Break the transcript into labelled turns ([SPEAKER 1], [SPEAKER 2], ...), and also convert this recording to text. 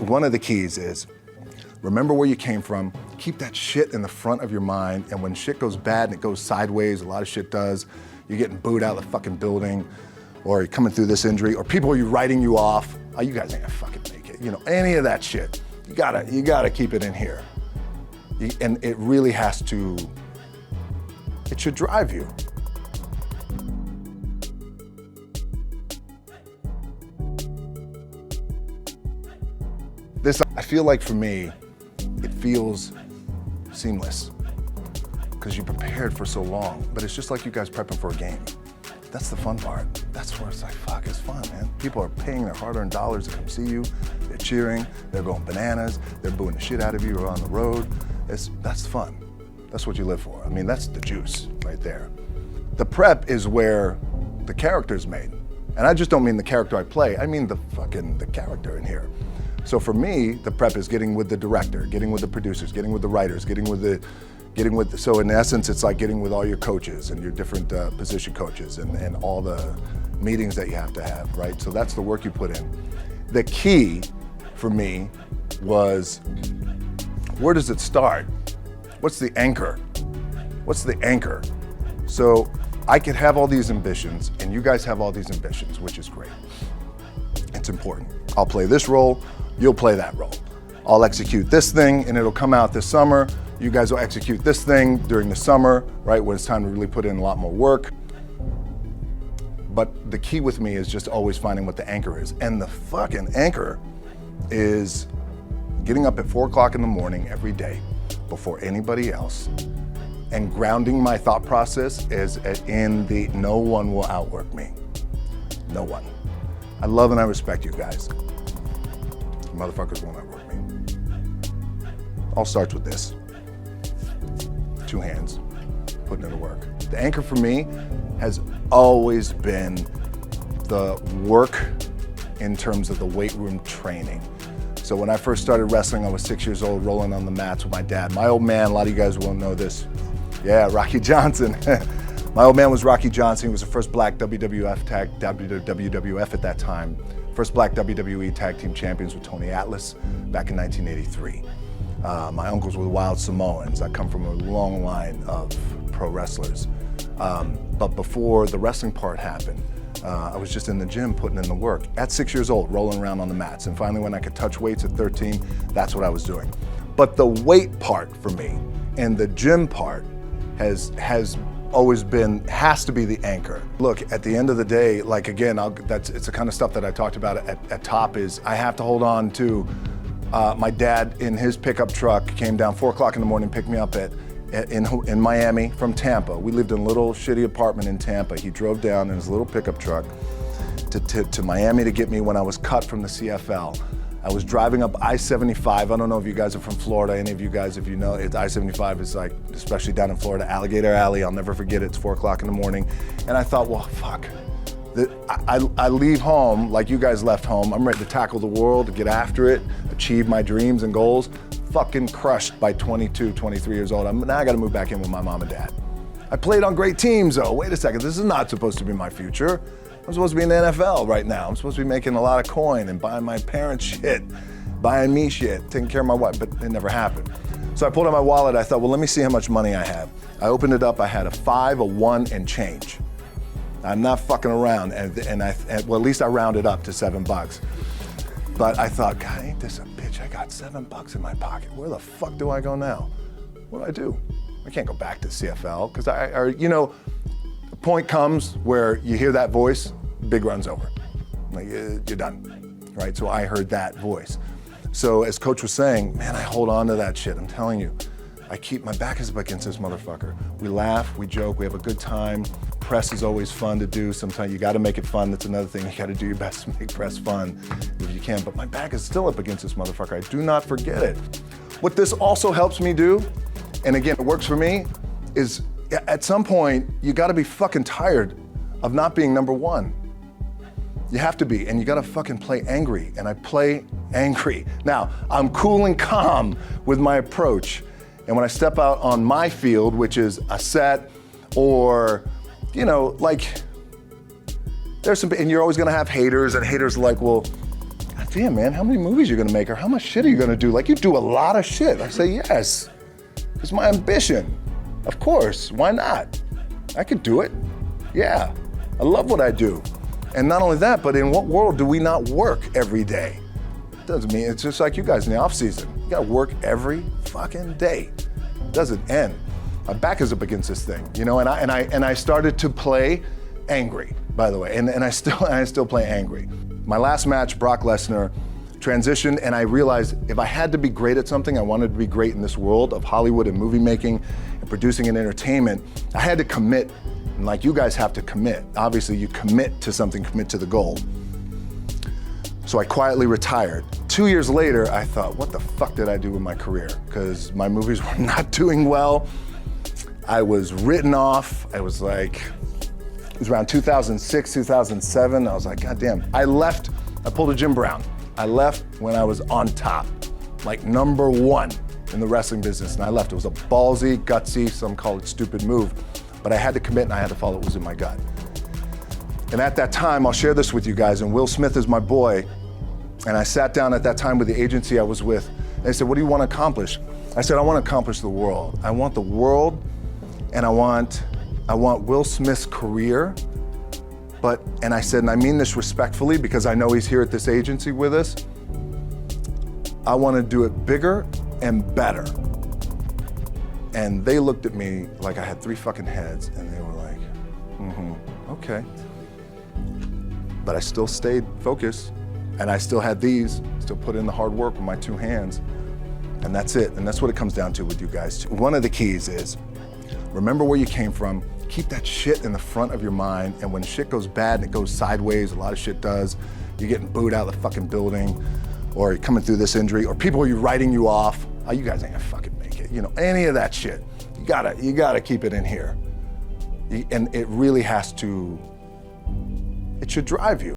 [SPEAKER 1] one of the keys is remember where you came from, keep that shit in the front of your mind, and when shit goes bad and it goes sideways, a lot of shit does, you're getting booed out of the fucking building, or you're coming through this injury, or people are writing you off, oh, you guys ain't gonna fucking make it, any of that shit. You gotta keep it in here. And it really it should drive you. I feel like for me, it feels seamless because you prepared for so long, but it's just like you guys prepping for a game. That's the fun part. That's where it's like, fuck, it's fun, man. People are paying their hard-earned dollars to come see you. They're cheering, they're going bananas, they're booing the shit out of you or on the road. That's fun. That's what you live for. I mean, that's the juice right there. The prep is where the character's made. And I just don't mean the character I play, I mean the character in here. So for me, the prep is getting with the director, getting with the producers, getting with the writers, so in essence, it's like getting with all your coaches and your different position coaches and all the meetings that you have to have, right? So that's the work you put in. The key for me was, where does it start? What's the anchor? What's the anchor? So I could have all these ambitions and you guys have all these ambitions, which is great. It's important. I'll play this role, you'll play that role. I'll execute this thing and it'll come out this summer. You guys will execute this thing during the summer, right? When it's time to really put in a lot more work. But the key with me is just always finding what the anchor is. And the fucking anchor is getting up at 4 o'clock in the morning every day before anybody else and grounding my thought process is in the no one will outwork me. No one. I love and I respect you guys. Motherfuckers won't outwork me. All starts with this. 2 hands, putting in the work. The anchor for me has always been the work in terms of the weight room training. So when I first started wrestling, I was 6 years old, rolling on the mats with my dad. My old man, a lot of you guys won't know this. Yeah, Rocky Johnson. My old man was Rocky Johnson. He was the first black WWF at that time. First black WWE tag team champions with Tony Atlas back in 1983. My uncles were the Wild Samoans. I come from a long line of pro wrestlers. But before the wrestling part happened, I was just in the gym putting in the work. At 6 years old, rolling around on the mats. And finally when I could touch weights at 13, that's what I was doing. But the weight part for me and the gym part has always has to be the anchor. Look, at the end of the day, like again, it's the kind of stuff that I talked about at top is I have to hold on to my dad in his pickup truck came down 4 o'clock in the morning, picked me up in Miami from Tampa. We lived in a little shitty apartment in Tampa. He drove down in his little pickup truck to Miami to get me when I was cut from the CFL. I was driving up I-75. I don't know if you guys are from Florida, any of you guys, if you know, I-75 is like, especially down in Florida, Alligator Alley. I'll never forget it. It's 4 o'clock in the morning. And I thought, well, fuck. I leave home like you guys left home. I'm ready to tackle the world, to get after it, achieve my dreams and goals. Fucking crushed by 22, 23 years old. Now I gotta move back in with my mom and dad. I played on great teams though. Wait a second, this is not supposed to be my future. I'm supposed to be in the NFL right now. I'm supposed to be making a lot of coin and buying my parents shit, buying me shit, taking care of my wife, but it never happened. So I pulled out my wallet, I thought, well, let me see how much money I have. I opened it up, I had a 5, a 1, and change. I'm not fucking around, well, at least I rounded up to $7. But I thought, God, ain't this a bitch? I got $7 in my pocket. Where the fuck do I go now? What do I do? I can't go back to CFL, because the point comes where you hear that voice, big run's over. Like, you're done, right? So I heard that voice. So as Coach was saying, man, I hold on to that shit, I'm telling you. My back is up against this motherfucker. We laugh, we joke, we have a good time. Press is always fun to do. Sometimes you gotta make it fun. That's another thing. You gotta do your best to make press fun if you can. But my back is still up against this motherfucker. I do not forget it. What this also helps me do, and again, it works for me, is at some point, you gotta be fucking tired of not being number one. You have to be, and you gotta fucking play angry, and I play angry. Now, I'm cool and calm with my approach, and when I step out on my field, which is a set, or, like, there's some, and you're always gonna have haters, and haters are like, well, damn man, how many movies are you gonna make or how much shit are you gonna do? Like you do a lot of shit. I say, yes, it's my ambition. Of course, why not? I could do it, yeah. I love what I do. And not only that, but in what world do we not work every day? Doesn't mean, it's just like you guys in the off season. You gotta work every fucking day. It doesn't end. My back is up against this thing, you know, and I started to play angry, by the way, and I still play angry. My last match, Brock Lesnar, transitioned, and I realized if I had to be great at something, I wanted to be great in this world of Hollywood and movie making and producing and entertainment, I had to commit, and like you guys have to commit. Obviously, you commit to something, commit to the goal. So I quietly retired. 2 years later, I thought, what the fuck did I do with my career? Because my movies were not doing well. I was written off. I was like, it was around 2006, 2007. I was like, God damn. I left, I pulled a Jim Brown. I left when I was on top, like #1 in the wrestling business, and I left. It was a ballsy, gutsy, some call it stupid move, but I had to commit and I had to follow what was in my gut. And at that time, I'll share this with you guys, and Will Smith is my boy, and I sat down at that time with the agency I was with, and they said, what do you want to accomplish? I said, I want to accomplish the world. I want the world, and I want Will Smith's career, and I said, and I mean this respectfully because I know he's here at this agency with us, I want to do it bigger and better. And they looked at me like I had 3 fucking heads, and they were like, okay. But I still stayed focused, and I still had still put in the hard work with my 2 hands, and that's it. And that's what it comes down to with you guys. One of the keys is, remember where you came from, keep that shit in the front of your mind, and when shit goes bad and it goes sideways, a lot of shit does, you're getting booed out of the fucking building, or you're coming through this injury, or people are writing you off, oh, you guys ain't gonna fucking make it, you know, any of that shit. You gotta keep it in here. And it really has to, it should drive you.